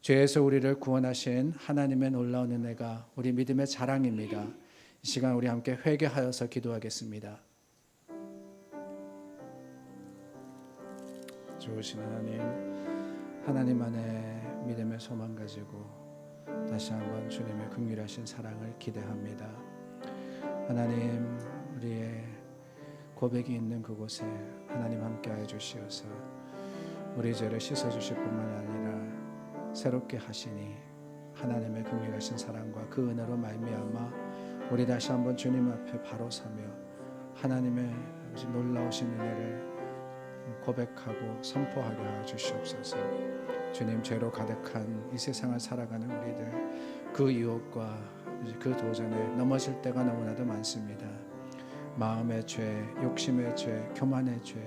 죄에서 우리를 구원하신 하나님의 놀라운 은혜가 우리 믿음의 자랑입니다. 이 시간 우리 함께 회개하여서 기도하겠습니다. 좋으신 하나님, 하나님 안에 믿음의 소망 가지고 다시 한번 주님의 긍휼하신 사랑을 기대합니다. 하나님, 우리의 고백이 있는 그곳에 하나님 함께하여 주시어서 우리 죄를 씻어주실 뿐만 아니라 새롭게 하시니 하나님의 긍휼하신 사랑과 그 은혜로 말미암아 우리 다시 한번 주님 앞에 바로 서며 하나님의 놀라우신 은혜를 고백하고 선포하게 하여 주시옵소서. 주님, 죄로 가득한 이 세상을 살아가는 우리들, 그 유혹과 그 도전에 넘어질 때가 너무나도 많습니다. 마음의 죄, 욕심의 죄, 교만의 죄,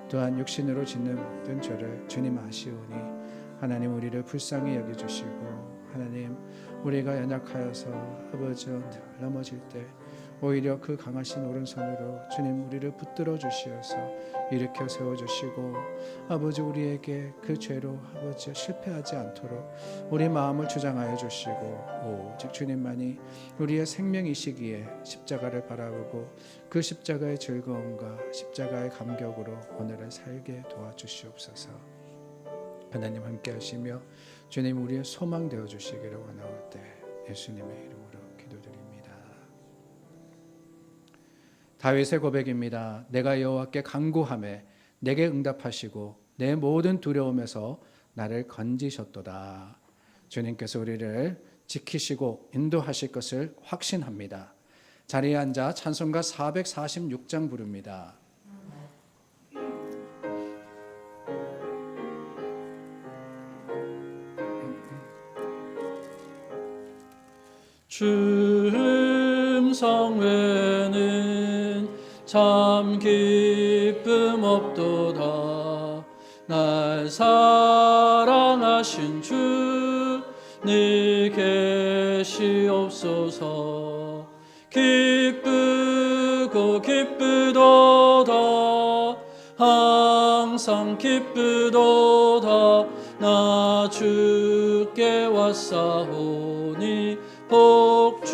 또한 육신으로 짓는 모든 죄를 주님 아시오니 하나님 우리를 불쌍히 여겨주시고, 하나님 우리가 연약하여서 아버지 넘어질 때 오히려 그 강하신 오른손으로 주님 우리를 붙들어 주시어서 일으켜 세워주시고, 아버지 우리에게 그 죄로 아버지 실패하지 않도록 우리 마음을 주장하여 주시고, 오직 주님만이 우리의 생명이시기에 십자가를 바라보고 그 십자가의 즐거움과 십자가의 감격으로 오늘을 살게 도와주시옵소서. 하나님 함께 하시며 주님 우리의 소망 되어 주시기를 원하오때 예수님의 이름으로 기도드립니다. 다윗의 고백입니다. 내가 여호와께 간구하매 내게 응답하시고 내 모든 두려움에서 나를 건지셨도다. 주님께서 우리를 지키시고 인도하실 것을 확신합니다. 자리에 앉아 찬송가 446장 부릅니다. 주 음성 외에는 참 기쁨 없도다. 날 사랑하신 주 늘 계시옵소서. 기쁘고 기쁘도다. 항상 기쁘도다. 나 주께 왔사오니 복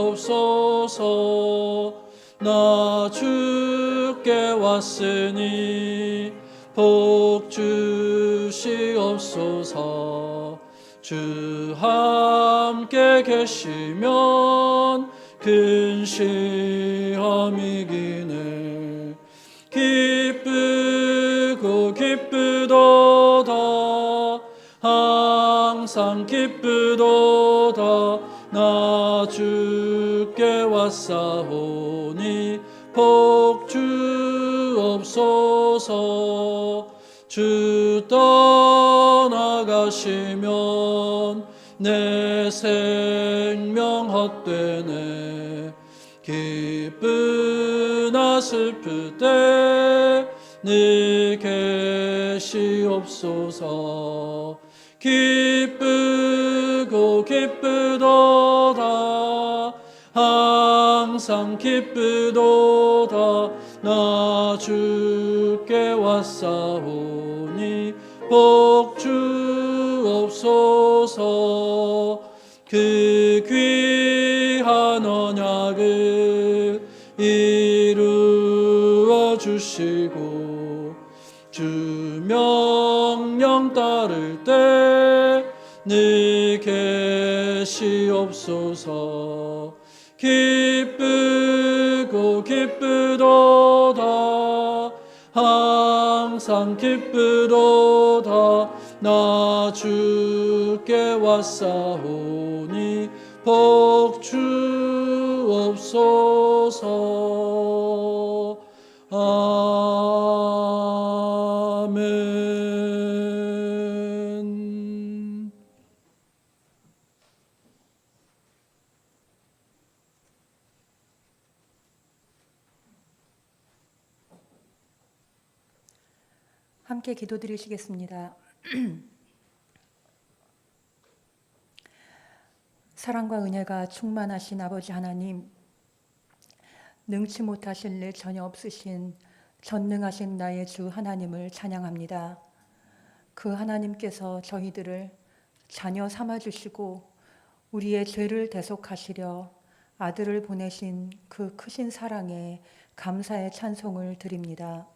주옵소서. 나 주께 왔으니 복 주시옵소서. 주 함께 계시면 근심함 이기네. 기쁘고 기쁘도다. 항상 기쁘도다. 나 주께 왔사오니 복 주옵소서. 주 떠나가시면 내 생명 헛되네. 기쁘나 슬플 때 늘 계시옵소서. 기쁘고 기쁘도다. 항상 기쁘도다. 나 주께 왔사오니 복 주옵소서. 그 귀한 언약을 이루어 주시고 주 명령 따를 때 늘 계시옵소서. 기쁘고 기쁘도다. 항상 기쁘도다. 나 주께 왔사오니 복 주옵소서. 아멘. 함께 기도드리시겠습니다. 사랑과 은혜가 충만하신 아버지 하나님, 능치 못하실 일 전혀 없으신 전능하신 나의 주 하나님을 찬양합니다. 그 하나님께서 저희들을 자녀 삼아 주시고 우리의 죄를 대속하시려 아들을 보내신 그 크신 사랑에 감사의 찬송을 드립니다.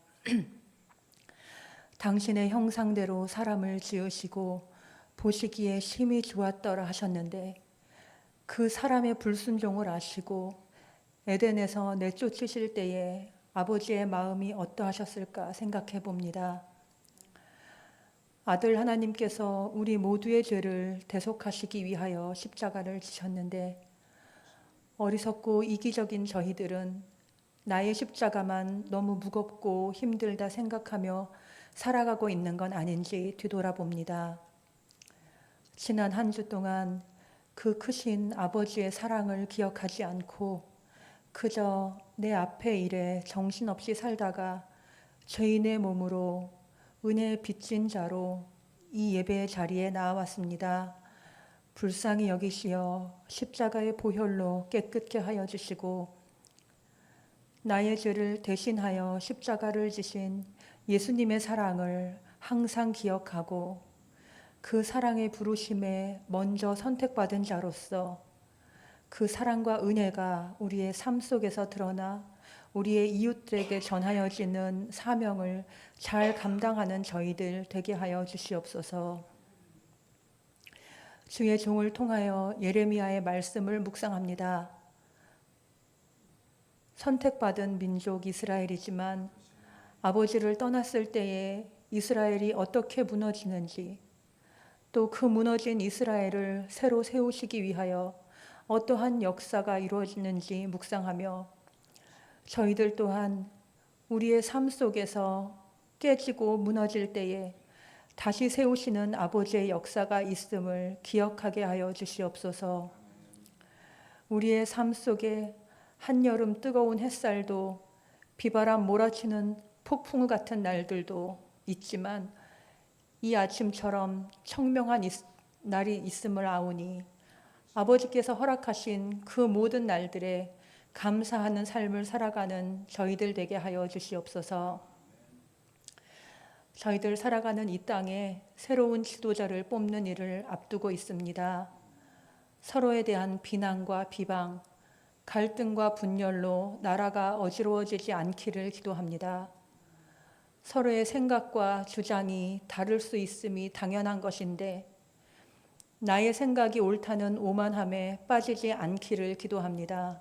당신의 형상대로 사람을 지으시고 보시기에 심히 좋았더라 하셨는데 그 사람의 불순종을 아시고 에덴에서 내쫓으실 때에 아버지의 마음이 어떠하셨을까 생각해 봅니다. 아들 하나님께서 우리 모두의 죄를 대속하시기 위하여 십자가를 지셨는데 어리석고 이기적인 저희들은 나의 십자가만 너무 무겁고 힘들다 생각하며 살아가고 있는 건 아닌지 뒤돌아봅니다. 지난 한 주 동안 그 크신 아버지의 사랑을 기억하지 않고 그저 내 앞의 일에 정신없이 살다가 죄인의 몸으로 은혜의 빚진 자로 이 예배의 자리에 나와왔습니다. 불쌍히 여기시어 십자가의 보혈로 깨끗게 하여 주시고 나의 죄를 대신하여 십자가를 지신 예수님의 사랑을 항상 기억하고 그 사랑의 부르심에 먼저 선택받은 자로서 그 사랑과 은혜가 우리의 삶 속에서 드러나 우리의 이웃들에게 전하여지는 사명을 잘 감당하는 저희들 되게 하여 주시옵소서. 주의 종을 통하여 예레미야의 말씀을 묵상합니다. 선택받은 민족 이스라엘이지만 아버지를 떠났을 때에 이스라엘이 어떻게 무너지는지 또 그 무너진 이스라엘을 새로 세우시기 위하여 어떠한 역사가 이루어지는지 묵상하며 저희들 또한 우리의 삶 속에서 깨지고 무너질 때에 다시 세우시는 아버지의 역사가 있음을 기억하게 하여 주시옵소서. 우리의 삶 속에 한여름 뜨거운 햇살도 비바람 몰아치는 폭풍우 같은 날들도 있지만 이 아침처럼 청명한 날이 있음을 아오니 아버지께서 허락하신 그 모든 날들에 감사하는 삶을 살아가는 저희들 되게 하여 주시옵소서. 저희들 살아가는 이 땅에 새로운 지도자를 뽑는 일을 앞두고 있습니다. 서로에 대한 비난과 비방, 갈등과 분열로 나라가 어지러워지지 않기를 기도합니다. 서로의 생각과 주장이 다를 수 있음이 당연한 것인데 나의 생각이 옳다는 오만함에 빠지지 않기를 기도합니다.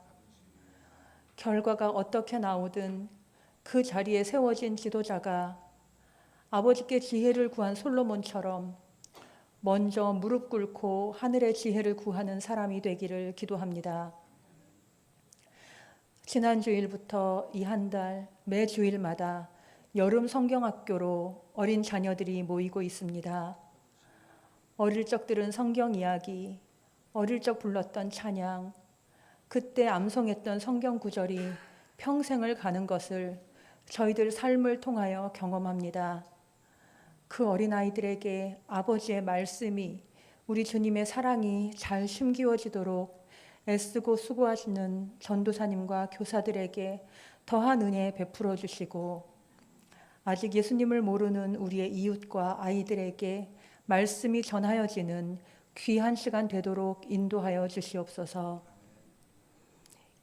결과가 어떻게 나오든 그 자리에 세워진 지도자가 아버지께 지혜를 구한 솔로몬처럼 먼저 무릎 꿇고 하늘의 지혜를 구하는 사람이 되기를 기도합니다. 지난 주일부터 이 한 달 매 주일마다 여름 성경학교로 어린 자녀들이 모이고 있습니다. 어릴 적 들은 성경 이야기, 어릴 적 불렀던 찬양, 그때 암송했던 성경 구절이 평생을 가는 것을 저희들 삶을 통하여 경험합니다. 그 어린아이들에게 아버지의 말씀이 우리 주님의 사랑이 잘 심기워지도록 애쓰고 수고하시는 전도사님과 교사들에게 더한 은혜 베풀어 주시고 아직 예수님을 모르는 우리의 이웃과 아이들에게 말씀이 전하여지는 귀한 시간 되도록 인도하여 주시옵소서.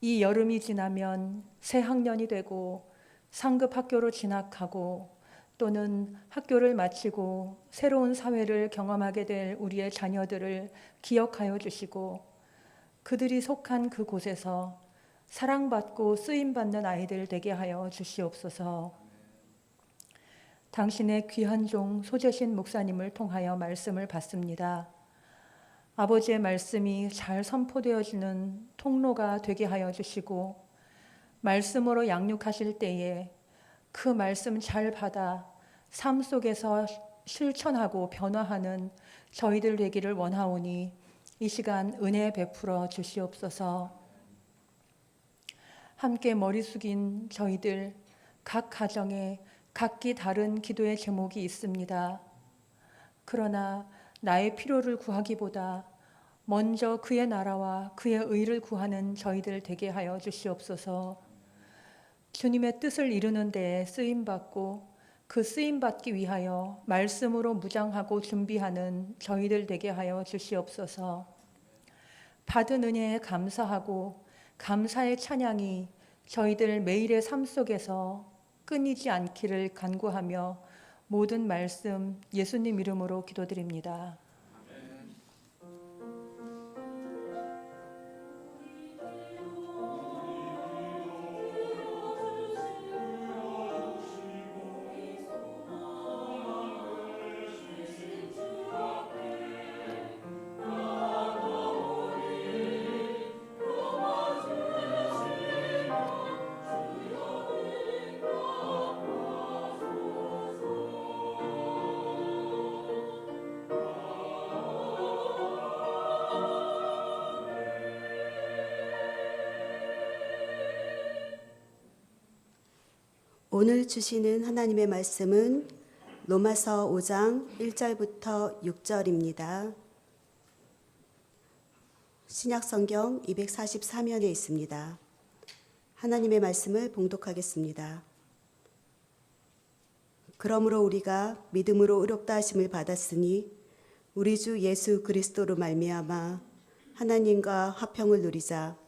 이 여름이 지나면 새 학년이 되고 상급 학교로 진학하고 또는 학교를 마치고 새로운 사회를 경험하게 될 우리의 자녀들을 기억하여 주시고 그들이 속한 그곳에서 사랑받고 쓰임받는 아이들 되게 하여 주시옵소서. 당신의 귀한 종 소재신 목사님을 통하여 말씀을 받습니다. 아버지의 말씀이 잘 선포되어지는 통로가 되게 하여 주시고 말씀으로 양육하실 때에 그 말씀 잘 받아 삶 속에서 실천하고 변화하는 저희들 되기를 원하오니 이 시간 은혜 베풀어 주시옵소서. 함께 머리 숙인 저희들 각 가정에 각기 다른 기도의 제목이 있습니다. 그러나 나의 필요를 구하기보다 먼저 그의 나라와 그의 의를 구하는 저희들 되게 하여 주시옵소서. 주님의 뜻을 이루는 데에 쓰임받고 그 쓰임 받기 위하여 말씀으로 무장하고 준비하는 저희들 되게 하여 주시옵소서. 받은 은혜에 감사하고 감사의 찬양이 저희들 매일의 삶 속에서 끊이지 않기를 간구하며 모든 말씀 예수님 이름으로 기도드립니다. 오늘 주시는 하나님의 말씀은 로마서 5장 1절부터 6절입니다. 신약성경 244면에 있습니다. 하나님의 말씀을 봉독하겠습니다. 그러므로 우리가 믿음으로 의롭다 하심을 받았으니 우리 주 예수 그리스도로 말미암아 하나님과 화평을 누리자.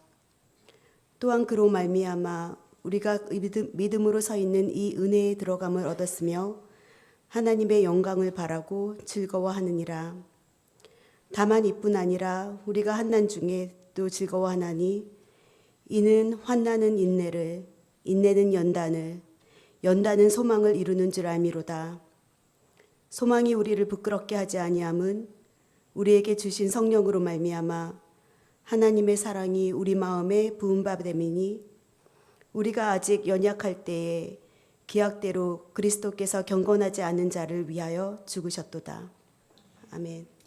또한 그로 말미암아 우리가 믿음으로 서 있는 이 은혜에 들어감을 얻었으며 하나님의 영광을 바라고 즐거워하느니라. 다만 이뿐 아니라 우리가 환난 중에 또 즐거워하나니 이는 환난은 인내를, 인내는 연단을, 연단은 소망을 이루는 줄 알미로다. 소망이 우리를 부끄럽게 하지 아니함은 우리에게 주신 성령으로 말미암아 하나님의 사랑이 우리 마음에 부은 바 됨이니 우리가 아직 연약할 때에 기약대로 그리스도께서 경건하지 않은 자를 위하여 죽으셨도다. 아멘.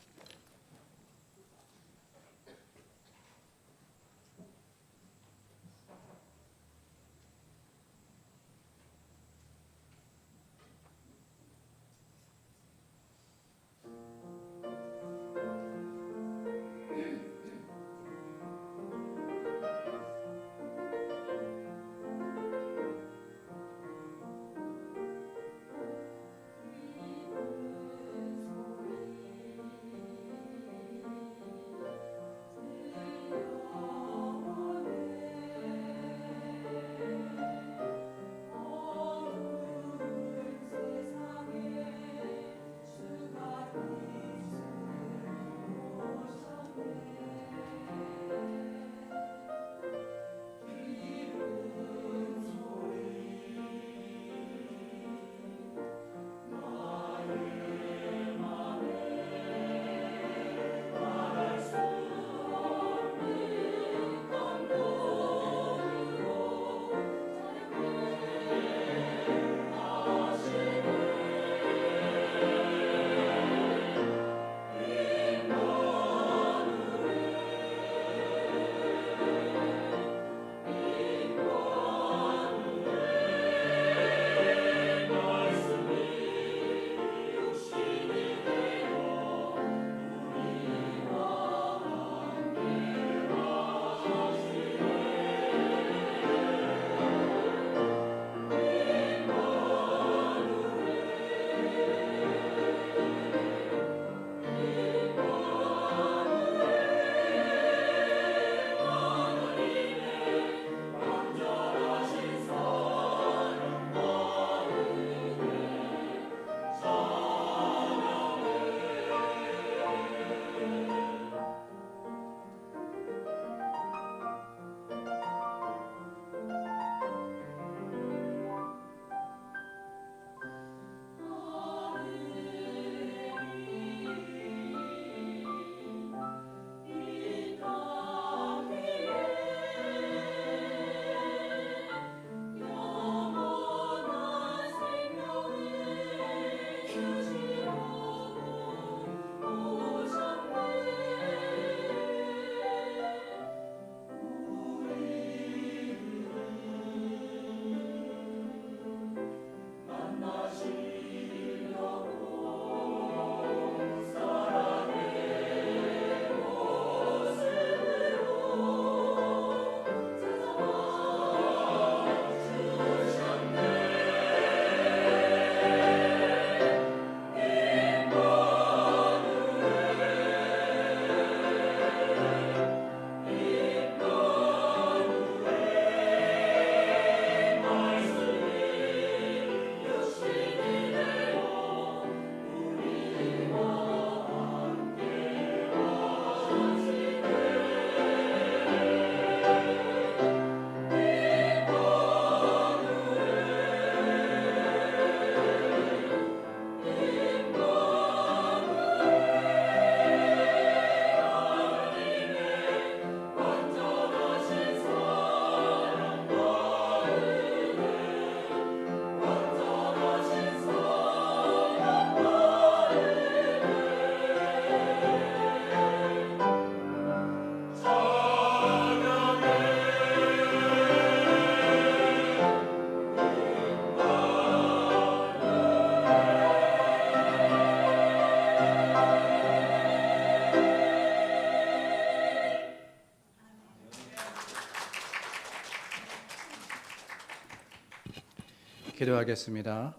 기도하겠습니다.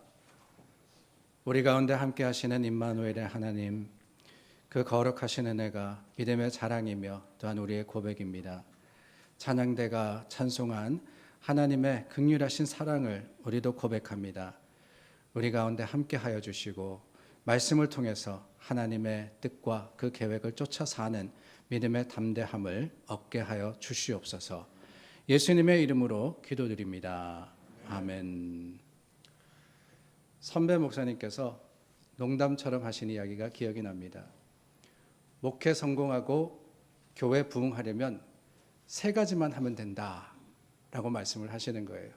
우리 가운데 함께 하시는 임마누엘의 하나님, 그 거룩하신 은혜가 믿음의 자랑이며 또한 우리의 고백입니다. 찬양대가 찬송한 하나님의 긍휼하신 사랑을 우리도 고백합니다. 우리 가운데 함께 하여 주시고 말씀을 통해서 하나님의 뜻과 그 계획을 쫓아 사는 믿음의 담대함을 얻게 하여 주시옵소서. 예수님의 이름으로 기도드립니다. 아멘. 선배 목사님께서 농담처럼 하신 이야기가 기억이 납니다. 목회 성공하고 교회 부흥하려면 3가지만 하면 된다라고 말씀을 하시는 거예요.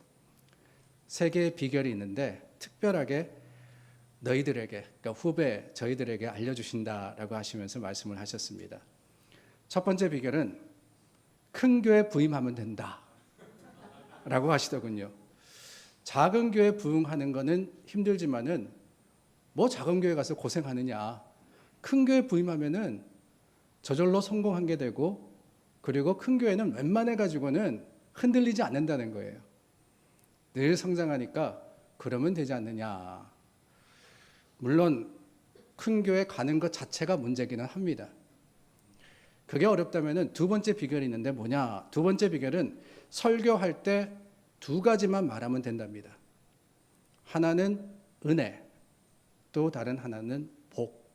3개의 비결이 있는데 특별하게 너희들에게, 그러니까 후배 저희들에게 알려주신다라고 하시면서 말씀을 하셨습니다. 첫 번째 비결은 큰 교회 부임하면 된다라고 하시더군요. 작은 교회 부흥하는 거는 힘들지만은 뭐 작은 교회 가서 고생하느냐. 큰 교회 부임하면은 저절로 성공한 게 되고, 그리고 큰 교회는 웬만해 가지고는 흔들리지 않는다는 거예요. 늘 성장하니까 그러면 되지 않느냐. 물론 큰 교회 가는 것 자체가 문제기는 합니다. 그게 어렵다면은 2번째 비결이 있는데 뭐냐? 2번째 비결은 설교할 때 2가지만 말하면 된답니다. 하나는 은혜, 또 다른 하나는 복.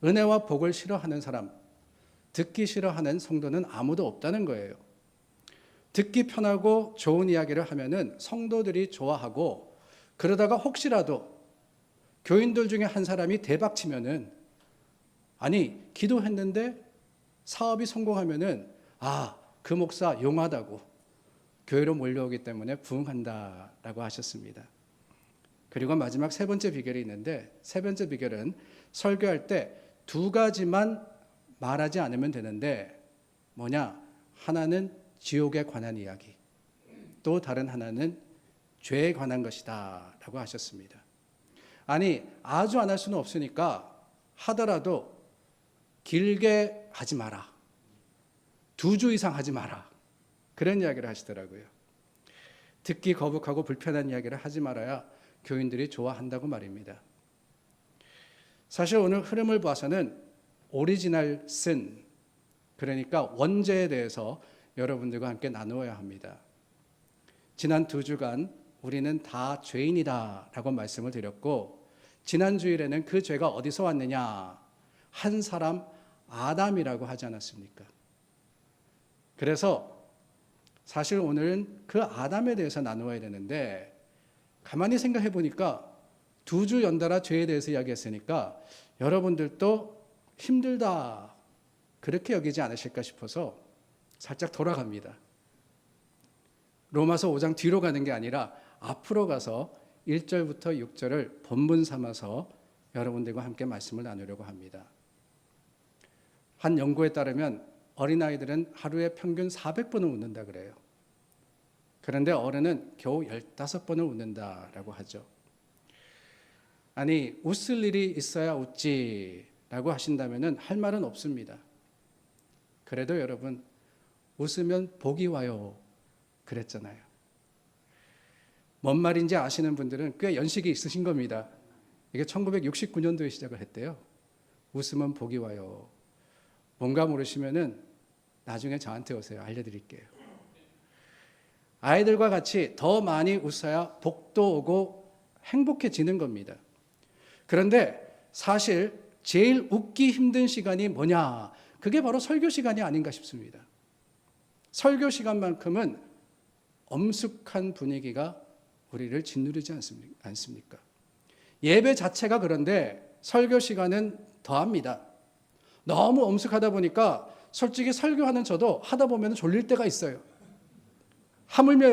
은혜와 복을 싫어하는 사람, 듣기 싫어하는 성도는 아무도 없다는 거예요. 듣기 편하고 좋은 이야기를 하면은 성도들이 좋아하고, 그러다가 혹시라도 교인들 중에 한 사람이 대박 치면은, 아니 기도했는데 사업이 성공하면은 그 목사 용하다고 교회로 몰려오기 때문에 부흥한다라고 하셨습니다. 그리고 마지막 3번째 비결이 있는데, 3번째 비결은 설교할 때 2가지만 말하지 않으면 되는데 뭐냐? 하나는 지옥에 관한 이야기, 또 다른 하나는 죄에 관한 것이다 라고 하셨습니다. 아니 아주 안 할 수는 없으니까 하더라도 길게 하지 마라, 2주 이상 하지 마라, 그런 이야기를 하시더라고요. 듣기 거북하고 불편한 이야기를 하지 말아야 교인들이 좋아한다고 말입니다. 사실 오늘 흐름을 봐서는 오리지널 sin, 그러니까 원죄에 대해서 여러분들과 함께 나누어야 합니다. 지난 2주간 우리는 다 죄인이다 라고 말씀을 드렸고, 지난 주일에는 그 죄가 어디서 왔느냐? 한 사람 아담이라고 하지 않았습니까? 그래서 사실 오늘은 그 아담에 대해서 나누어야 되는데, 가만히 생각해 보니까 2주 연달아 죄에 대해서 이야기했으니까 여러분들도 힘들다 그렇게 여기지 않으실까 싶어서 살짝 돌아갑니다. 로마서 5장 뒤로 가는 게 아니라 앞으로 가서 1절부터 6절을 본문 삼아서 여러분들과 함께 말씀을 나누려고 합니다. 한 연구에 따르면 어린아이들은 하루에 평균 400번을 웃는다 그래요. 그런데 어른은 겨우 15번을 웃는다라고 하죠. 아니 웃을 일이 있어야 웃지라고 하신다면 할 말은 없습니다. 그래도 여러분 웃으면 복이 와요 그랬잖아요. 뭔 말인지 아시는 분들은 꽤 연식이 있으신 겁니다. 이게 1969년도에 시작을 했대요. 웃으면 복이 와요. 뭔가 모르시면은 나중에 저한테 오세요. 알려드릴게요. 아이들과 같이 더 많이 웃어야 복도 오고 행복해지는 겁니다. 그런데 사실 제일 웃기 힘든 시간이 뭐냐? 그게 바로 설교 시간이 아닌가 싶습니다. 설교 시간만큼은 엄숙한 분위기가 우리를 짓누르지 않습니까? 예배 자체가 그런데 설교 시간은 더합니다. 너무 엄숙하다 보니까 솔직히 설교하는 저도 하다 보면 졸릴 때가 있어요. 하물며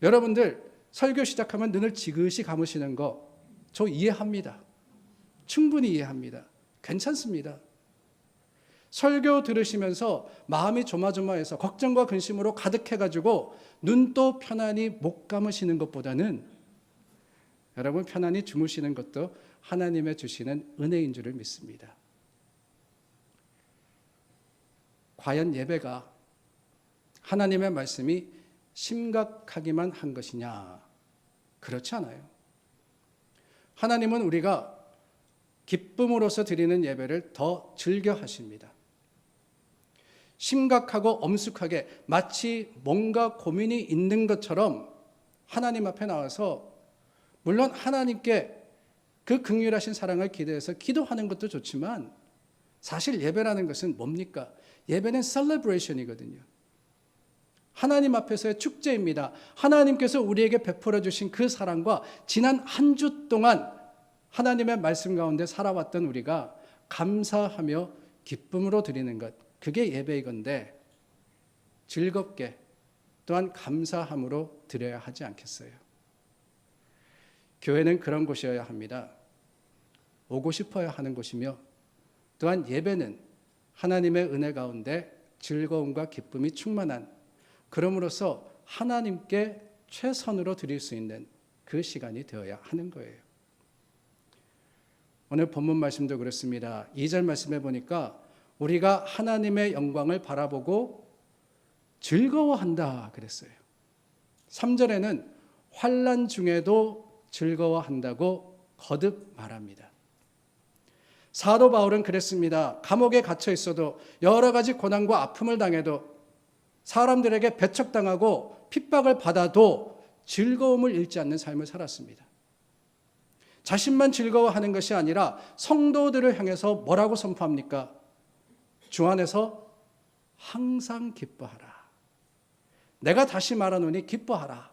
여러분들 설교 시작하면 눈을 지그시 감으시는 거 저 이해합니다. 충분히 이해합니다. 괜찮습니다. 설교 들으시면서 마음이 조마조마해서 걱정과 근심으로 가득해가지고 눈도 편안히 못 감으시는 것보다는 여러분 편안히 주무시는 것도 하나님의 주시는 은혜인 줄을 믿습니다. 과연 예배가 하나님의 말씀이 심각하기만 한 것이냐? 그렇지 않아요. 하나님은 우리가 기쁨으로써 드리는 예배를 더 즐겨 하십니다. 심각하고 엄숙하게 마치 뭔가 고민이 있는 것처럼 하나님 앞에 나와서, 물론 하나님께 그 긍휼하신 사랑을 기대해서 기도하는 것도 좋지만, 사실 예배라는 것은 뭡니까? 예배는 셀러브레이션이거든요. 하나님 앞에서의 축제입니다. 하나님께서 우리에게 베풀어 주신 그 사랑과 지난 한 주 동안 하나님의 말씀 가운데 살아왔던 우리가 감사하며 기쁨으로 드리는 것, 그게 예배이건데 즐겁게 또한 감사함으로 드려야 하지 않겠어요? 교회는 그런 곳이어야 합니다. 오고 싶어야 하는 곳이며, 또한 예배는 하나님의 은혜 가운데 즐거움과 기쁨이 충만한, 그럼으로써 하나님께 최선으로 드릴 수 있는 그 시간이 되어야 하는 거예요. 오늘 본문 말씀도 그렇습니다. 2절 말씀해 보니까 우리가 하나님의 영광을 바라보고 즐거워한다 그랬어요. 3절에는 환난 중에도 즐거워한다고 거듭 말합니다. 사도 바울은 그랬습니다. 감옥에 갇혀 있어도, 여러 가지 고난과 아픔을 당해도, 사람들에게 배척당하고 핍박을 받아도 즐거움을 잃지 않는 삶을 살았습니다. 자신만 즐거워하는 것이 아니라 성도들을 향해서 뭐라고 선포합니까? 주 안에서 항상 기뻐하라. 내가 다시 말하노니 기뻐하라.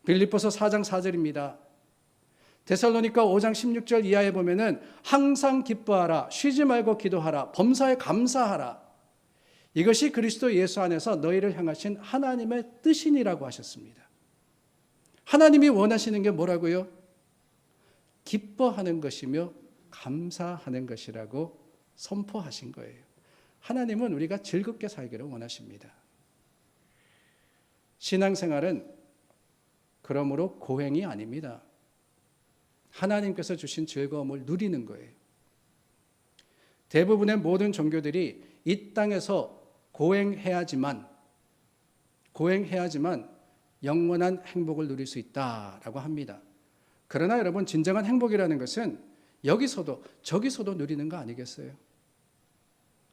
빌립보서 4장 4절입니다. 데살로니가 5장 16절 이하에 보면은 항상 기뻐하라, 쉬지 말고 기도하라, 범사에 감사하라. 이것이 그리스도 예수 안에서 너희를 향하신 하나님의 뜻이니라고 하셨습니다. 하나님이 원하시는 게 뭐라고요? 기뻐하는 것이며 감사하는 것이라고 선포하신 거예요. 하나님은 우리가 즐겁게 살기를 원하십니다. 신앙생활은 그러므로 고행이 아닙니다. 하나님께서 주신 즐거움을 누리는 거예요. 대부분의 모든 종교들이 이 땅에서 고행해야지만 영원한 행복을 누릴 수 있다라고 합니다. 그러나 여러분, 진정한 행복이라는 것은 여기서도 저기서도 누리는 거 아니겠어요?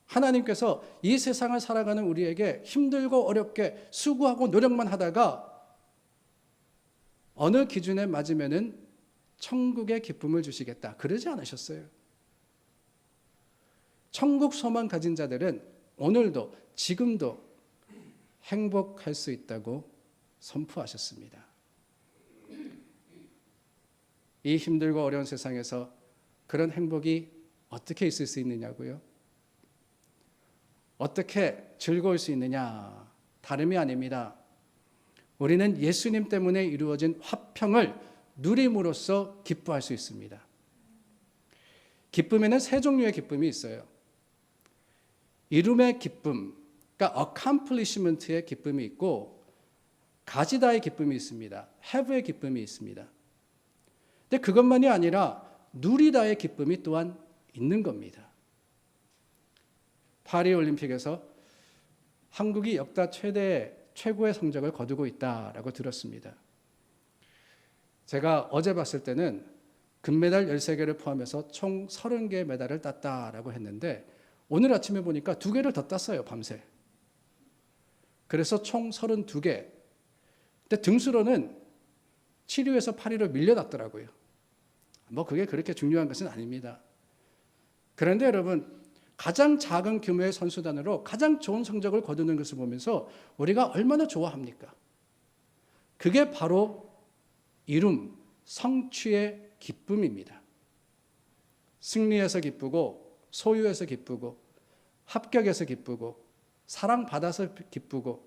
하나님께서 이 세상을 살아가는 우리에게 힘들고 어렵게 수고하고 노력만 하다가 어느 기준에 맞으면은 천국의 기쁨을 주시겠다, 그러지 않으셨어요. 천국 소망 가진 자들은 오늘도 지금도 행복할 수 있다고 선포하셨습니다. 이 힘들고 어려운 세상에서 그런 행복이 어떻게 있을 수 있느냐고요? 어떻게 즐거울 수 있느냐? 다름이 아닙니다. 우리는 예수님 때문에 이루어진 화평을 누림으로써 기뻐할 수 있습니다. 기쁨에는 세 종류의 기쁨이 있어요. 이룸의 기쁨, 그러니까 accomplishment의 기쁨이 있고, 가지다의 기쁨이 있습니다. have의 기쁨이 있습니다. 근데 그것만이 아니라 누리다의 기쁨이 또한 있는 겁니다. 파리올림픽에서 한국이 역대 최고의 성적을 거두고 있다라고 들었습니다. 제가 어제 봤을 때는 금메달 13개를 포함해서 총 30개의 메달을 땄다라고 했는데, 오늘 아침에 보니까 2개를 더 땄어요, 밤새. 그래서 총 32개. 근데 등수로는 7위에서 8위로 밀려났더라고요. 뭐 그게 그렇게 중요한 것은 아닙니다. 그런데 여러분, 가장 작은 규모의 선수단으로 가장 좋은 성적을 거두는 것을 보면서 우리가 얼마나 좋아합니까? 그게 바로 이룸, 성취의 기쁨입니다. 승리해서 기쁘고, 소유해서 기쁘고, 합격해서 기쁘고, 사랑받아서 기쁘고,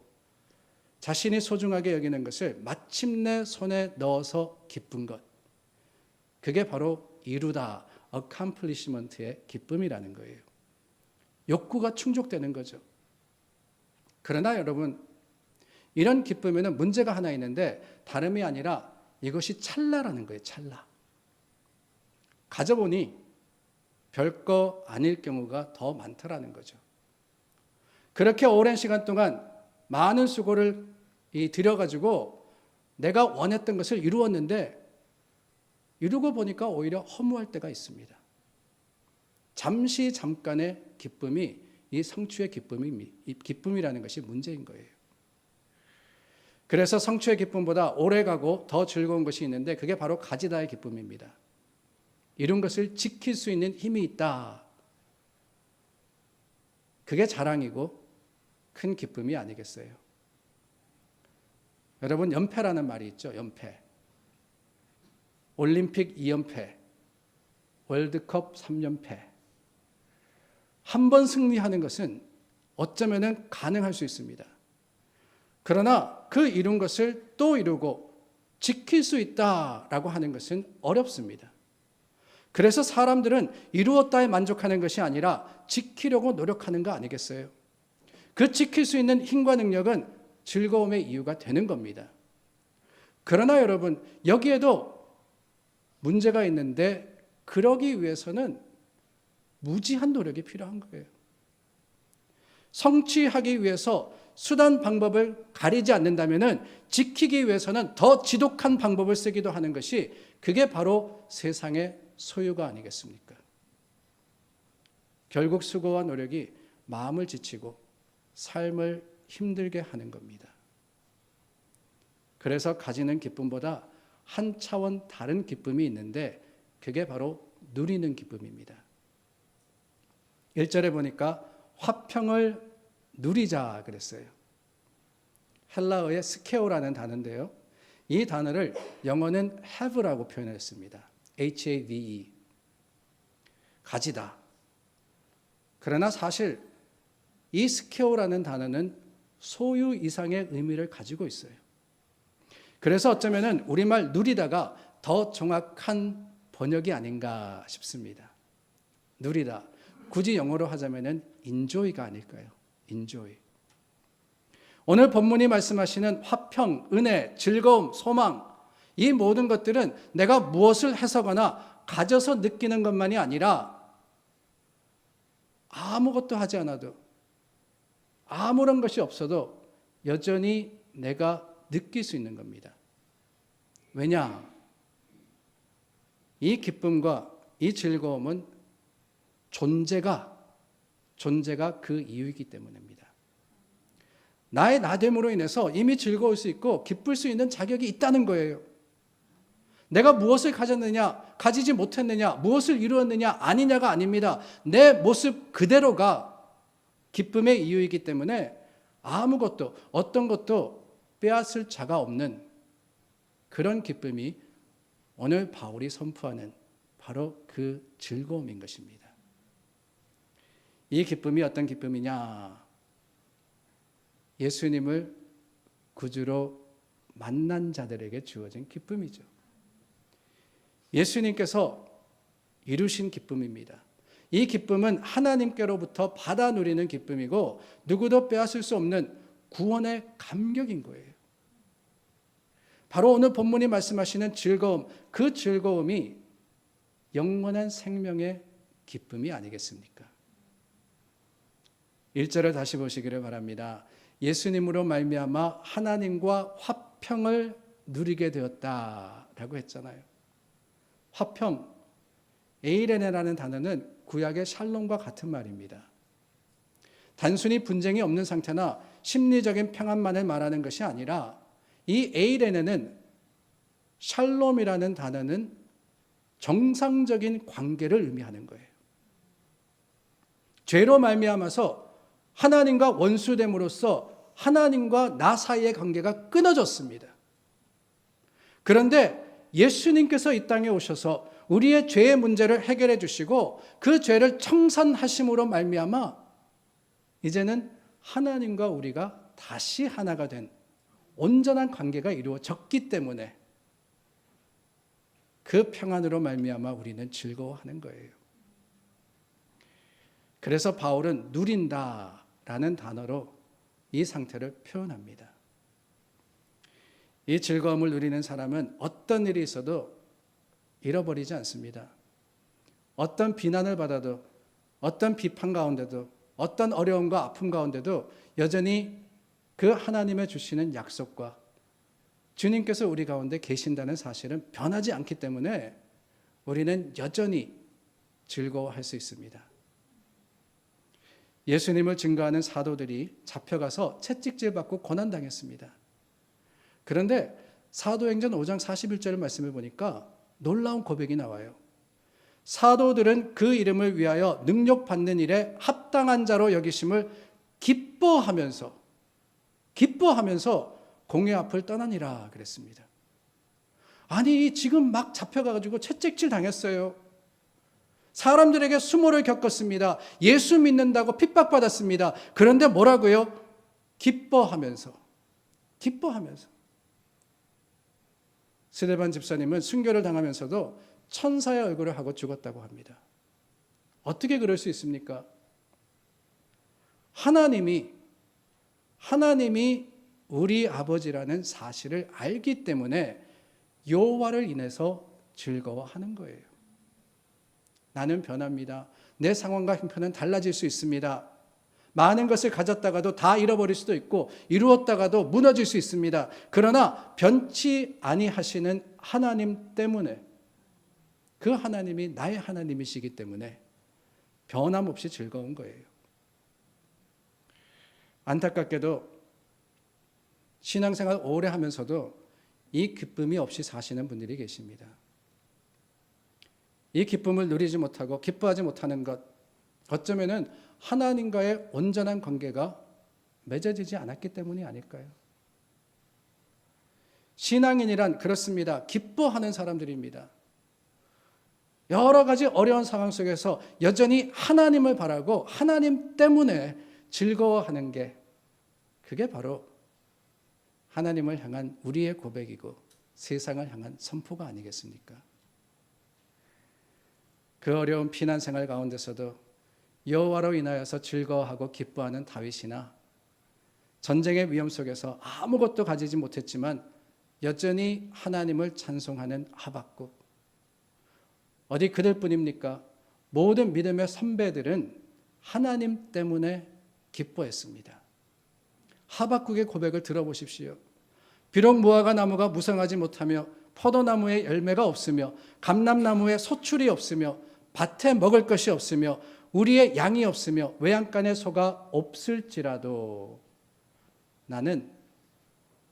자신이 소중하게 여기는 것을 마침내 손에 넣어서 기쁜 것, 그게 바로 이루다, accomplishment의 기쁨이라는 거예요. 욕구가 충족되는 거죠. 그러나 여러분, 이런 기쁨에는 문제가 하나 있는데, 다름이 아니라 이것이 찰나라는 거예요. 찰나. 가져보니 별거 아닐 경우가 더 많더라는 거죠. 그렇게 오랜 시간 동안 많은 수고를 들여가지고 내가 원했던 것을 이루었는데 이루고 보니까 오히려 허무할 때가 있습니다. 잠깐의 기쁨이 이 성취의 기쁨이라는 것이 문제인 거예요. 그래서 성취의 기쁨보다 오래가고 더 즐거운 것이 있는데 그게 바로 가지다의 기쁨입니다. 이룬 것을 지킬 수 있는 힘이 있다. 그게 자랑이고 큰 기쁨이 아니겠어요? 여러분, 연패라는 말이 있죠. 연패. 올림픽 2연패, 월드컵 3연패. 한 번 승리하는 것은 어쩌면 가능할 수 있습니다. 그러나 그 이룬 것을 또 이루고 지킬 수 있다라고 하는 것은 어렵습니다. 그래서 사람들은 이루었다에 만족하는 것이 아니라 지키려고 노력하는 거 아니겠어요? 그 지킬 수 있는 힘과 능력은 즐거움의 이유가 되는 겁니다. 그러나 여러분, 여기에도 문제가 있는데 그러기 위해서는 무지한 노력이 필요한 거예요. 성취하기 위해서 수단 방법을 가리지 않는다면 지키기 위해서는 더 지독한 방법을 쓰기도 하는 것이 그게 바로 세상의 소유가 아니겠습니까? 결국 수고와 노력이 마음을 지치고 삶을 힘들게 하는 겁니다. 그래서 가지는 기쁨보다 한 차원 다른 기쁨이 있는데 그게 바로 누리는 기쁨입니다. 1절에 보니까 화평을 누리자 그랬어요. 헬라어의 스케오라는 단어인데요. 이 단어를 영어는 have라고 표현했습니다. have. 가지다. 그러나 사실 이 스케오라는 단어는 소유 이상의 의미를 가지고 있어요. 그래서 어쩌면 우리말 누리다가 더 정확한 번역이 아닌가 싶습니다. 누리다. 굳이 영어로 하자면 enjoy가 아닐까요? enjoy. 오늘 본문이 말씀하시는 화평, 은혜, 즐거움, 소망, 이 모든 것들은 내가 무엇을 해서거나 가져서 느끼는 것만이 아니라 아무것도 하지 않아도, 아무런 것이 없어도 여전히 내가 느낄 수 있는 겁니다. 왜냐? 이 기쁨과 이 즐거움은 존재가 그 이유이기 때문입니다. 나의 나됨으로 인해서 이미 즐거울 수 있고 기쁠 수 있는 자격이 있다는 거예요. 내가 무엇을 가졌느냐, 가지지 못했느냐, 무엇을 이루었느냐, 아니냐가 아닙니다. 내 모습 그대로가 기쁨의 이유이기 때문에 아무것도, 어떤 것도 빼앗을 자가 없는 그런 기쁨이 오늘 바울이 선포하는 바로 그 즐거움인 것입니다. 이 기쁨이 어떤 기쁨이냐? 예수님을 구주로 만난 자들에게 주어진 기쁨이죠. 예수님께서 이루신 기쁨입니다. 이 기쁨은 하나님께로부터 받아 누리는 기쁨이고 누구도 빼앗을 수 없는 구원의 감격인 거예요. 바로 오늘 본문이 말씀하시는 즐거움, 그 즐거움이 영원한 생명의 기쁨이 아니겠습니까? 1절을 다시 보시기를 바랍니다. 예수님으로 말미암아 하나님과 화평을 누리게 되었다라고 했잖아요. 화평, 에이레네라는 단어는 구약의 샬롬과 같은 말입니다. 단순히 분쟁이 없는 상태나 심리적인 평안만을 말하는 것이 아니라 이 에이레네는, 샬롬이라는 단어는 정상적인 관계를 의미하는 거예요. 죄로 말미암아서 하나님과 원수됨으로써 하나님과 나 사이의 관계가 끊어졌습니다. 그런데 예수님께서 이 땅에 오셔서 우리의 죄의 문제를 해결해 주시고 그 죄를 청산하심으로 말미암아 이제는 하나님과 우리가 다시 하나가 된 온전한 관계가 이루어졌기 때문에 그 평안으로 말미암아 우리는 즐거워하는 거예요. 그래서 바울은 누린다라는 단어로 이 상태를 표현합니다. 이 즐거움을 누리는 사람은 어떤 일이 있어도 잃어버리지 않습니다. 어떤 비난을 받아도, 어떤 비판 가운데도, 어떤 어려움과 아픔 가운데도 여전히 그 하나님의 주시는 약속과 주님께서 우리 가운데 계신다는 사실은 변하지 않기 때문에 우리는 여전히 즐거워할 수 있습니다. 예수님을 증거하는 사도들이 잡혀가서 채찍질 받고 고난당했습니다. 그런데 사도행전 5장 41절 말씀을 보니까 놀라운 고백이 나와요. 사도들은 그 이름을 위하여 능력받는 일에 합당한 자로 여기심을 기뻐하면서 공회 앞을 떠나니라 그랬습니다. 아니, 지금 막 잡혀가지고 채찍질 당했어요. 사람들에게 수모를 겪었습니다. 예수 믿는다고 핍박받았습니다. 그런데 뭐라고요? 기뻐하면서. 스데반 집사님은 순교를 당하면서도 천사의 얼굴을 하고 죽었다고 합니다. 어떻게 그럴 수 있습니까? 하나님이 우리 아버지라는 사실을 알기 때문에 여호와를 인해서 즐거워하는 거예요. 나는 변합니다. 내 상황과 형편은 달라질 수 있습니다. 많은 것을 가졌다가도 다 잃어버릴 수도 있고 이루었다가도 무너질 수 있습니다. 그러나 변치 아니하시는 하나님 때문에, 그 하나님이 나의 하나님이시기 때문에 변함없이 즐거운 거예요. 안타깝게도 신앙생활 오래 하면서도 이 기쁨이 없이 사시는 분들이 계십니다. 이 기쁨을 누리지 못하고 기뻐하지 못하는 것, 어쩌면은 하나님과의 온전한 관계가 맺어지지 않았기 때문이 아닐까요? 신앙인이란 그렇습니다. 기뻐하는 사람들입니다. 여러 가지 어려운 상황 속에서 여전히 하나님을 바라고 하나님 때문에 즐거워하는 게, 그게 바로 하나님을 향한 우리의 고백이고 세상을 향한 선포가 아니겠습니까? 그 어려운 피난 생활 가운데서도 여호와로 인하여서 즐거워하고 기뻐하는 다윗이나 전쟁의 위험 속에서 아무것도 가지지 못했지만 여전히 하나님을 찬송하는 하박국, 어디 그들뿐입니까? 모든 믿음의 선배들은 하나님 때문에 기뻐했습니다. 하박국의 고백을 들어보십시오. 비록 무화과 나무가 무성하지 못하며 포도나무에 열매가 없으며 감람나무에 소출이 없으며 밭에 먹을 것이 없으며 우리의 양이 없으며 외양간에 소가 없을지라도 나는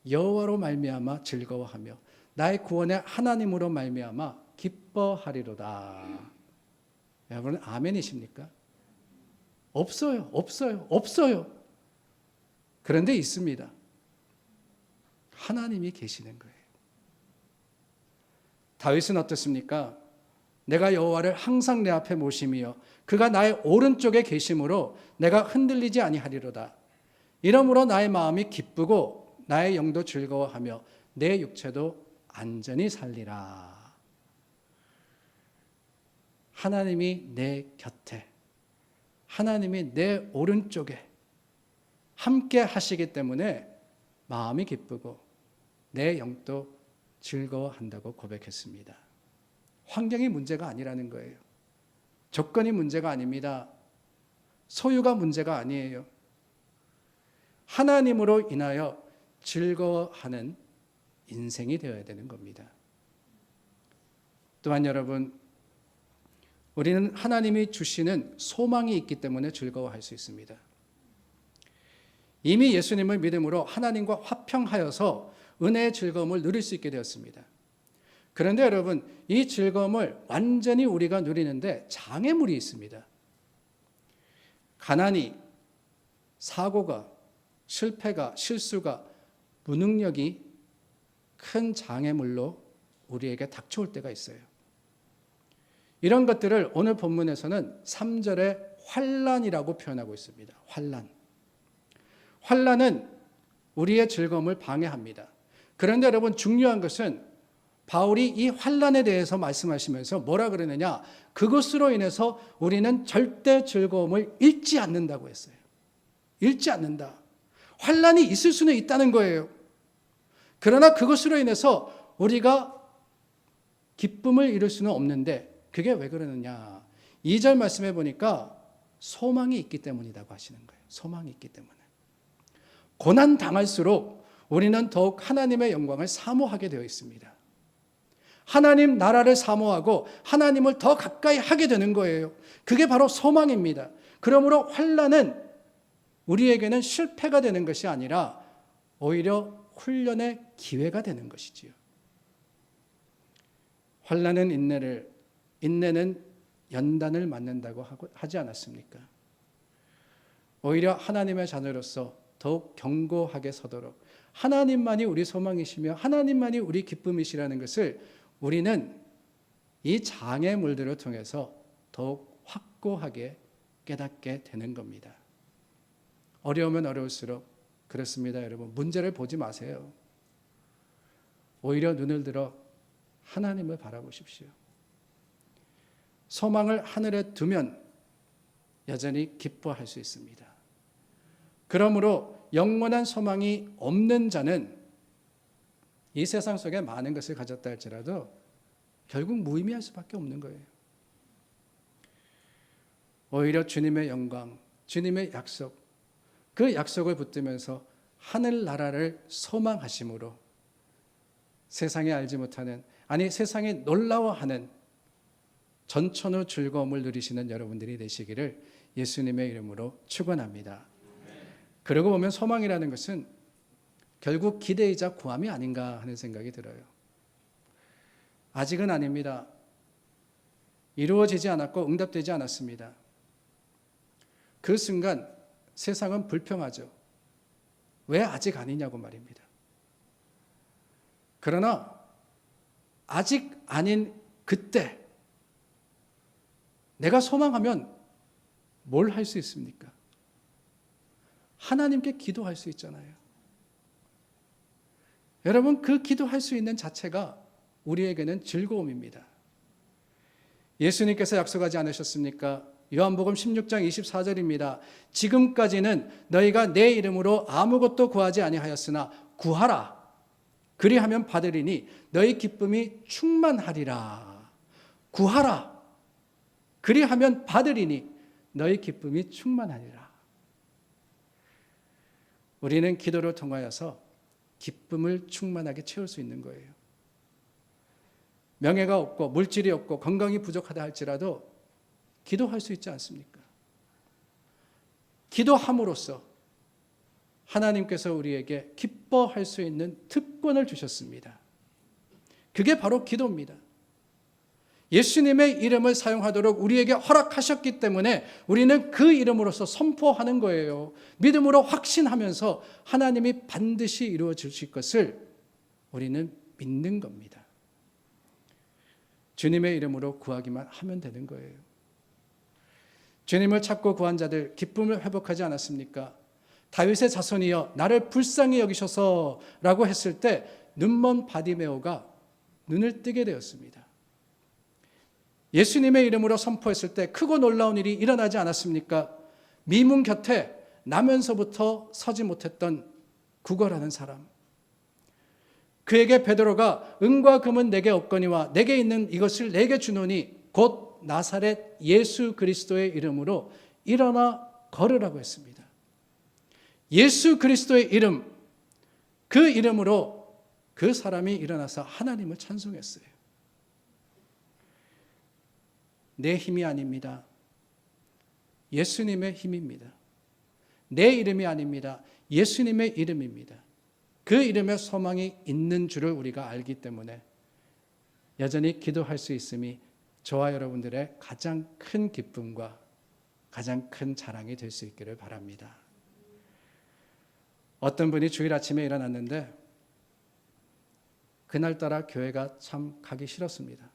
여호와로 말미암아 즐거워하며 나의 구원의 하나님으로 말미암아 기뻐하리로다. 여러분 아멘이십니까? 없어요. 그런데 있습니다. 하나님이 계시는 거예요. 다윗은 어떻습니까? 내가 여호와를 항상 내 앞에 모심이여 그가 나의 오른쪽에 계심으로 내가 흔들리지 아니하리로다. 이러므로 나의 마음이 기쁘고 나의 영도 즐거워하며 내 육체도 안전히 살리라. 하나님이 내 곁에, 하나님이 내 오른쪽에 함께 하시기 때문에 마음이 기쁘고 내 영도 즐거워한다고 고백했습니다. 환경이 문제가 아니라는 거예요. 조건이 문제가 아닙니다. 소유가 문제가 아니에요. 하나님으로 인하여 즐거워하는 인생이 되어야 되는 겁니다. 또한 여러분, 우리는 하나님이 주시는 소망이 있기 때문에 즐거워할 수 있습니다. 이미 예수님을 믿음으로 하나님과 화평하여서 은혜의 즐거움을 누릴 수 있게 되었습니다. 그런데 여러분, 이 즐거움을 완전히 우리가 누리는데 장애물이 있습니다. 가난이, 사고가, 실패가, 실수가, 무능력이 큰 장애물로 우리에게 닥쳐올 때가 있어요. 이런 것들을 오늘 본문에서는 3절에 환난이라고 표현하고 있습니다. 환난은 우리의 즐거움을 방해합니다. 그런데 여러분 중요한 것은 바울이 이 환난에 대해서 말씀하시면서 뭐라 그러느냐? 그것으로 인해서 우리는 절대 즐거움을 잃지 않는다고 했어요. 잃지 않는다. 환난이 있을 수는 있다는 거예요. 그러나 그것으로 인해서 우리가 기쁨을 잃을 수는 없는데 그게 왜 그러느냐? 2절 말씀해 보니까 소망이 있기 때문이라고 하시는 거예요. 소망이 있기 때문에. 고난 당할수록 우리는 더욱 하나님의 영광을 사모하게 되어 있습니다. 하나님 나라를 사모하고 하나님을 더 가까이 하게 되는 거예요. 그게 바로 소망입니다. 그러므로 환난은 우리에게는 실패가 되는 것이 아니라 오히려 훈련의 기회가 되는 것이지요. 환난은 인내는 연단을 맞는다고 하지 않았습니까? 오히려 하나님의 자녀로서 더욱 견고하게 서도록 하나님만이 우리 소망이시며 하나님만이 우리 기쁨이시라는 것을 우리는 이 장애물들을 통해서 더욱 확고하게 깨닫게 되는 겁니다. 어려우면 어려울수록 그렇습니다, 여러분. 문제를 보지 마세요. 오히려 눈을 들어 하나님을 바라보십시오. 소망을 하늘에 두면 여전히 기뻐할 수 있습니다. 그러므로 영원한 소망이 없는 자는 이 세상 속에 많은 것을 가졌다 할지라도 결국 무의미할 수밖에 없는 거예요. 오히려 주님의 영광, 주님의 약속, 그 약속을 붙들면서 하늘나라를 소망하심으로 세상에 알지 못하는, 아니 세상에 놀라워하는 전천후 즐거움을 누리시는 여러분들이 되시기를 예수님의 이름으로 축원합니다. 그러고 보면 소망이라는 것은 결국 기대이자 구함이 아닌가 하는 생각이 들어요. 아직은 아닙니다. 이루어지지 않았고 응답되지 않았습니다. 그 순간 세상은 불평하죠. 왜 아직 아니냐고 말입니다. 그러나 아직 아닌 그때 내가 소망하면 뭘 할 수 있습니까? 하나님께 기도할 수 있잖아요. 여러분, 그 기도할 수 있는 자체가 우리에게는 즐거움입니다. 예수님께서 약속하지 않으셨습니까? 요한복음 16장 24절입니다. 지금까지는 너희가 내 이름으로 아무것도 구하지 아니하였으나 구하라. 그리하면 받으리니 너희 기쁨이 충만하리라. 구하라. 그리하면 받으리니 너희 기쁨이 충만하리라. 우리는 기도를 통하여서 기쁨을 충만하게 채울 수 있는 거예요. 명예가 없고 물질이 없고 건강이 부족하다 할지라도 기도할 수 있지 않습니까? 기도함으로써 하나님께서 우리에게 기뻐할 수 있는 특권을 주셨습니다. 그게 바로 기도입니다. 예수님의 이름을 사용하도록 우리에게 허락하셨기 때문에 우리는 그 이름으로서 선포하는 거예요. 믿음으로 확신하면서 하나님이 반드시 이루어 주실 것을 우리는 믿는 겁니다. 주님의 이름으로 구하기만 하면 되는 거예요. 주님을 찾고 구한 자들 기쁨을 회복하지 않았습니까? 다윗의 자손이여 나를 불쌍히 여기셔서 라고 했을 때 눈먼 바디메오가 눈을 뜨게 되었습니다. 예수님의 이름으로 선포했을 때 크고 놀라운 일이 일어나지 않았습니까? 미문 곁에 나면서부터 서지 못했던 구걸하는 사람, 그에게 베드로가 은과 금은 내게 없거니와 내게 있는 이것을 내게 주노니 곧 나사렛 예수 그리스도의 이름으로 일어나 걸으라고 했습니다. 예수 그리스도의 이름, 그 이름으로 그 사람이 일어나서 하나님을 찬송했어요. 내 힘이 아닙니다. 예수님의 힘입니다. 내 이름이 아닙니다. 예수님의 이름입니다. 그 이름에 소망이 있는 줄을 우리가 알기 때문에 여전히 기도할 수 있음이 저와 여러분들의 가장 큰 기쁨과 가장 큰 자랑이 될 수 있기를 바랍니다. 어떤 분이 주일 아침에 일어났는데 그날따라 교회가 참 가기 싫었습니다.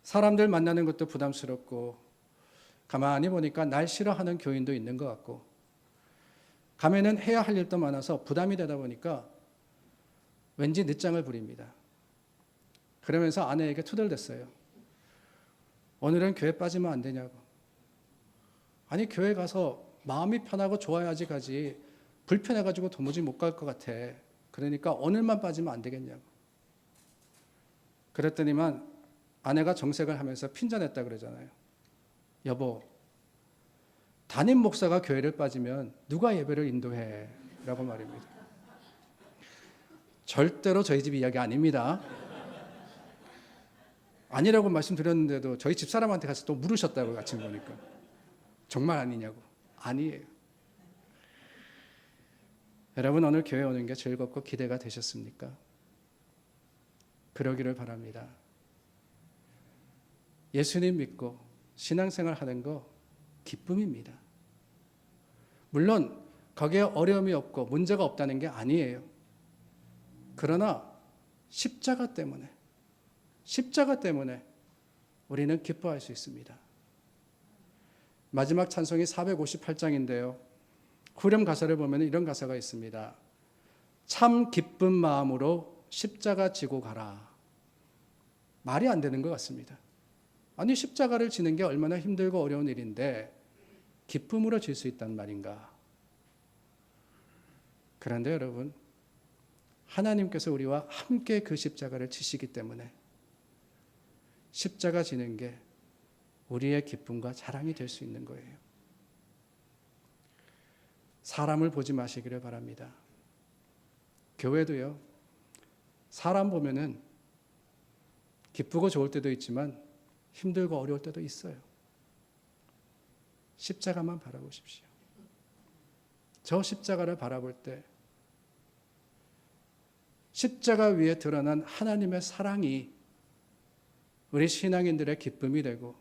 사람들 만나는 것도 부담스럽고 가만히 보니까 날 싫어하는 교인도 있는 것 같고 가면은 해야 할 일도 많아서 부담이 되다 보니까 왠지 늦장을 부립니다. 그러면서 아내에게 투덜댔어요. 오늘은 교회 빠지면 안 되냐고. 아니 교회 가서 마음이 편하고 좋아야지 가지 불편해가지고 도무지 못 갈 것 같아. 그러니까 오늘만 빠지면 안 되겠냐고. 그랬더니만 아내가 정색을 하면서 핀잔했다 그러잖아요. 여보, 담임 목사가 교회를 빠지면 누가 예배를 인도해? 라고 말입니다. 절대로 저희 집 이야기 아닙니다. 아니라고 말씀드렸는데도 저희 집사람한테 가서 또 물으셨다고 아침 보니까. 정말 아니냐고. 아니에요. 여러분 오늘 교회 오는 게 즐겁고 기대가 되셨습니까? 그러기를 바랍니다. 예수님 믿고 신앙생활 하는 거 기쁨입니다. 물론 거기에 어려움이 없고 문제가 없다는 게 아니에요. 그러나 십자가 때문에 우리는 기뻐할 수 있습니다. 마지막 찬송이 458장인데요. 후렴 가사를 보면 이런 가사가 있습니다. 참 기쁜 마음으로 십자가 지고 가라. 말이 안 되는 것 같습니다. 아니 십자가를 지는 게 얼마나 힘들고 어려운 일인데 기쁨으로 질 수 있단 말인가. 그런데 여러분 하나님께서 우리와 함께 그 십자가를 지시기 때문에 십자가 지는 게 우리의 기쁨과 자랑이 될 수 있는 거예요. 사람을 보지 마시기를 바랍니다. 교회도요. 사람 보면은 기쁘고 좋을 때도 있지만 힘들고 어려울 때도 있어요. 십자가만 바라보십시오. 저 십자가를 바라볼 때 십자가 위에 드러난 하나님의 사랑이 우리 신앙인들의 기쁨이 되고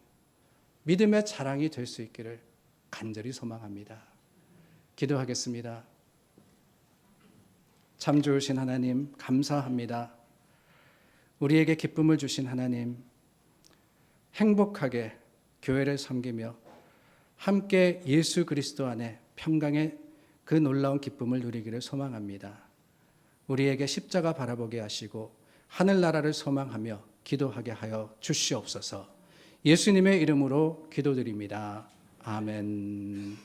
믿음의 자랑이 될 수 있기를 간절히 소망합니다. 기도하겠습니다. 참 좋으신 하나님 감사합니다. 우리에게 기쁨을 주신 하나님, 행복하게 교회를 섬기며 함께 예수 그리스도 안에 평강의 그 놀라운 기쁨을 누리기를 소망합니다. 우리에게 십자가 바라보게 하시고 하늘나라를 소망하며 기도하게 하여 주시옵소서. 예수님의 이름으로 기도드립니다. 아멘.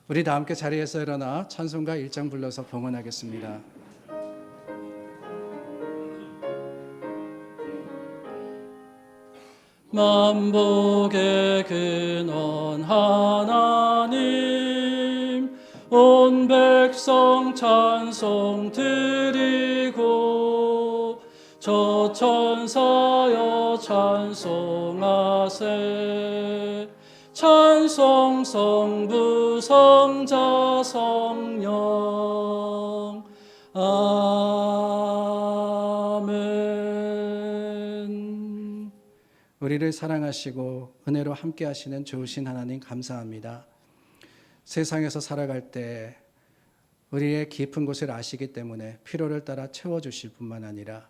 우리 다 함께 자리에서 일어나 찬송가 1장 불러서 봉헌하겠습니다. 만복의 근원 하나님 온 백성 찬송 드리고 저 천사여 찬송하세 찬송 성부 성자 성령 아멘. 우리를 사랑하시고 은혜로 함께 하시는 좋으신 하나님 감사합니다. 세상에서 살아갈 때 우리의 깊은 곳을 아시기 때문에 필요를 따라 채워주실 뿐만 아니라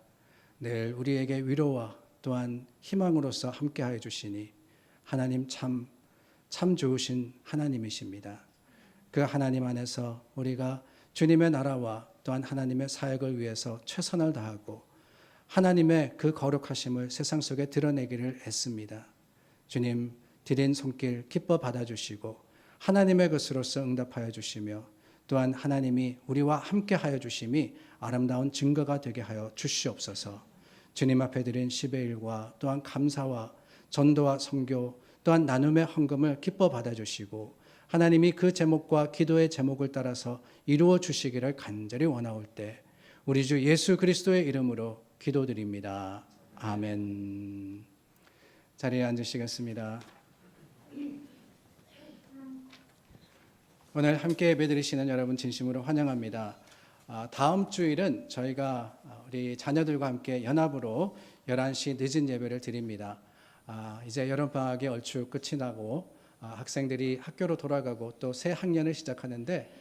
늘 우리에게 위로와 또한 희망으로서 함께하여 주시니 하나님 참 좋으신 하나님이십니다. 그 하나님 안에서 우리가 주님의 나라와 또한 하나님의 사역을 위해서 최선을 다하고 하나님의 그 거룩하심을 세상 속에 드러내기를 애씁니다. 주님 드린 손길 기뻐 받아주시고 하나님의 것으로서 응답하여 주시며 또한 하나님이 우리와 함께하여 주심이 아름다운 증거가 되게 하여 주시옵소서. 주님 앞에 드린 10의 1과 또한 감사와 전도와 선교 또한 나눔의 헌금을 기뻐 받아주시고 하나님이 그 제목과 기도의 제목을 따라서 이루어 주시기를 간절히 원하올 때 우리 주 예수 그리스도의 이름으로 기도드립니다. 아멘. 자리에 앉으시겠습니다. 오늘 함께 예배드리시는 여러분 진심으로 환영합니다. 다음 주일은 저희가 우리 자녀들과 함께 연합으로 11시 늦은 예배를 드립니다. 이제 여름방학이 얼추 끝이 나고 학생들이 학교로 돌아가고 또 새 학년을 시작하는데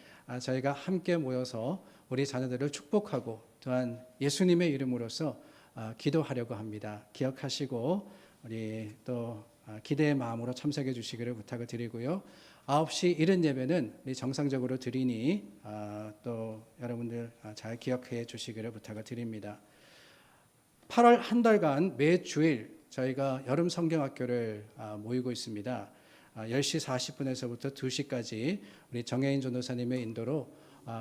저희가 함께 모여서 우리 자녀들을 축복하고 또한 예수님의 이름으로서 기도하려고 합니다. 기억하시고 우리 또 기대의 마음으로 참석해 주시기를 부탁을 드리고요. 9시 이른 예배는 우리 정상적으로 드리니 또 여러분들 잘 기억해 주시기를 부탁을 드립니다. 8월 한 달간 매주일 저희가 여름 성경학교를 모이고 있습니다. 10시 40분에서부터 2시까지 우리 정혜인 전도사님의 인도로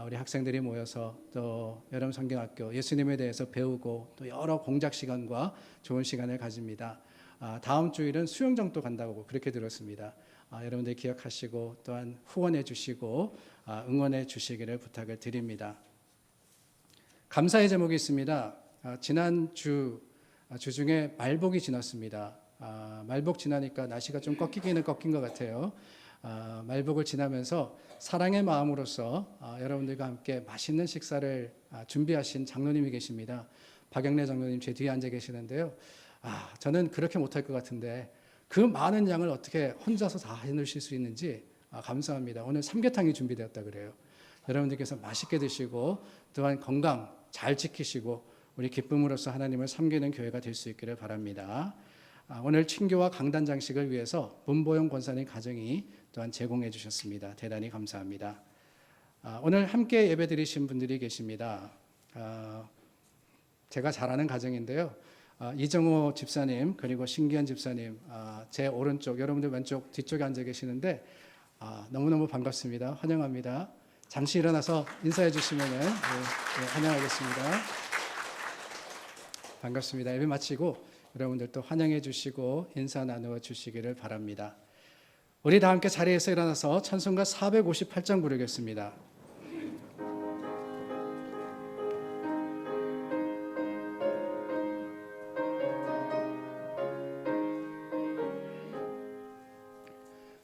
우리 학생들이 모여서 또 여름 성경학교 예수님에 대해서 배우고 또 여러 공작 시간과 좋은 시간을 가집니다. 다음 주일은 수영장도 간다고 그렇게 들었습니다. 여러분들 기억하시고 또한 후원해 주시고 응원해 주시기를 부탁을 드립니다. 감사의 제목이 있습니다. 지난 주 중에 말복이 지났습니다. 말복 지나니까 날씨가 좀 꺾이기는 꺾인 것 같아요. 말복을 지나면서 사랑의 마음으로서 여러분들과 함께 맛있는 식사를 준비하신 장로님이 계십니다. 박영래 장로님 제 뒤에 앉아 계시는데요. 저는 그렇게 못할 것 같은데 그 많은 양을 어떻게 혼자서 다 해놓으실 수 있는지 감사합니다. 오늘 삼계탕이 준비되었다 그래요. 여러분들께서 맛있게 드시고 또한 건강 잘 지키시고 우리 기쁨으로써 하나님을 섬기는 교회가 될 수 있기를 바랍니다. 오늘 친교와 강단 장식을 위해서 문보영 권사님 가정이 또한 제공해 주셨습니다. 대단히 감사합니다. 오늘 함께 예배 드리신 분들이 계십니다. 제가 잘 아는 가정인데요. 이정호 집사님 그리고 신기현 집사님 제 오른쪽 여러분들 왼쪽 뒤쪽에 앉아 계시는데 너무너무 반갑습니다. 환영합니다. 잠시 일어나서 인사해 주시면 환영하겠습니다. 반갑습니다. 예배 마치고 여러분들도 환영해 주시고 인사 나누어 주시기를 바랍니다. 우리 다 함께 자리에서 일어나서 찬송가 458장 부르겠습니다.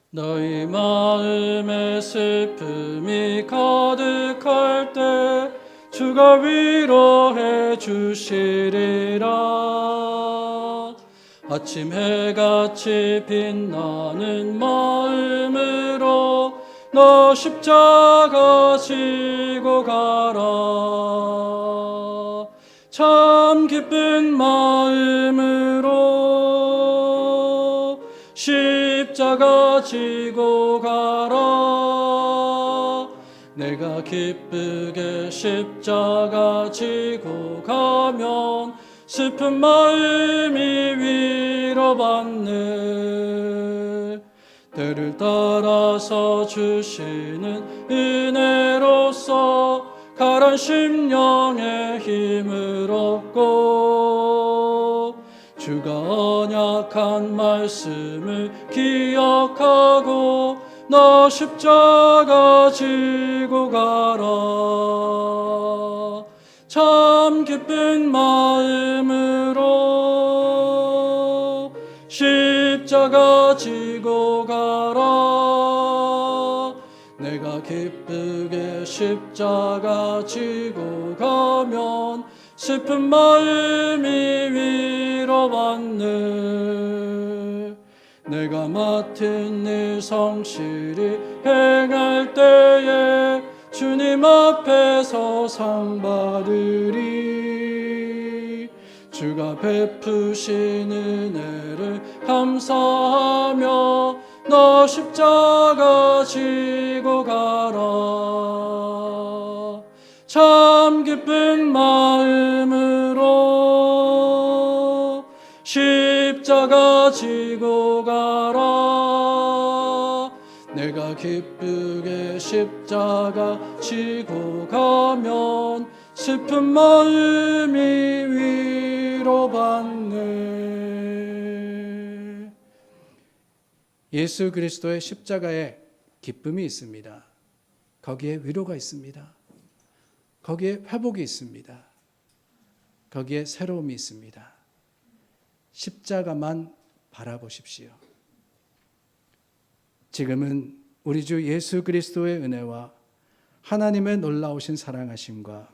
너희 마음에 슬픔이 가득할 때 주가 위로해 주시리라. 아침 해같이 빛나는 마음으로 너 십자가 지고 가라. 참 기쁜 마음으로 십자가 지고 가라. 내가 기쁘게 십자가 지고 가면 슬픈 마음이 위로받네. 때를 따라서 주시는 은혜로서 가란 심령의 힘을 얻고 주가 언약한 말씀을 기억하고 너 십자가 지고 가라. 참 기쁜 마음으로 십자가 지고 가라. 내가 기쁘게 십자가 지고 가면 슬픈 마음이 위로받네. 내가 맡은 일 성실히 행할 때에 주님 앞에서 상 받으리. 주가 베푸신 은혜를 감사하며 너 십자가 지고 가라. 참 기쁜 마음으로 십자가 지고 가라. 내가 기쁘게 십자가 지고 가면 슬픈 마음이 위로받네. 예수 그리스도의 십자가에 기쁨이 있습니다. 거기에 위로가 있습니다. 거기에 회복이 있습니다. 거기에 새로움이 있습니다. 십자가만 바라보십시오. 지금은 우리 주 예수 그리스도의 은혜와 하나님의 놀라우신 사랑하심과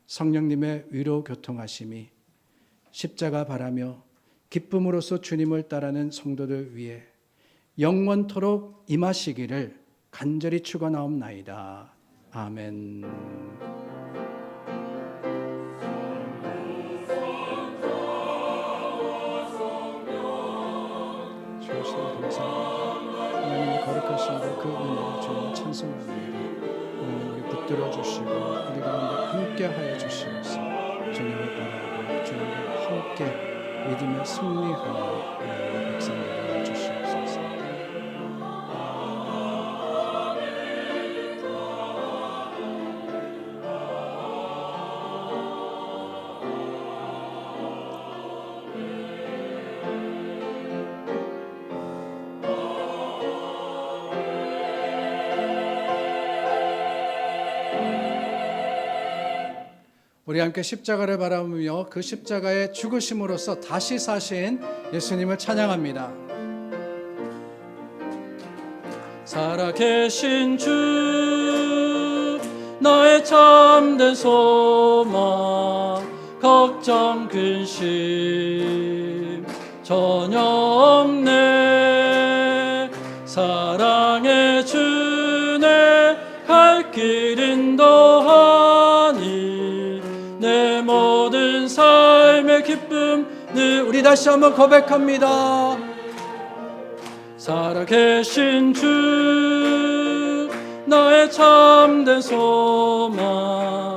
성령님의 위로 교통하심이 십자가 바라며 기쁨으로써 주님을 따르는 성도들 위해 영원토록 임하시기를 간절히 축원하옵나이다. 아멘. 주시옵소서. 감사합니다. 하나님의 거룩하신 그 은혜를 주님 찬송합니다. 하나님 우리 붙들어 주시고 우리 가운데 함께 하여 주시옵소서. 주님을 바라고 주님과 함께 믿음의 승리하는 하나님의 백성들을 주시옵소서. 우리 함께 십자가를 바라보며 그 십자가의 죽으심으로써 다시 사신 예수님을 찬양합니다. 살아계신 주 나의 참된 소망 걱정 근심 전혀 없네 사랑의 주내 갈 길 인도하니 내 모든 삶의 기쁨 늘 우리 다시 한번 고백합니다. 살아계신 주 나의 참된 소망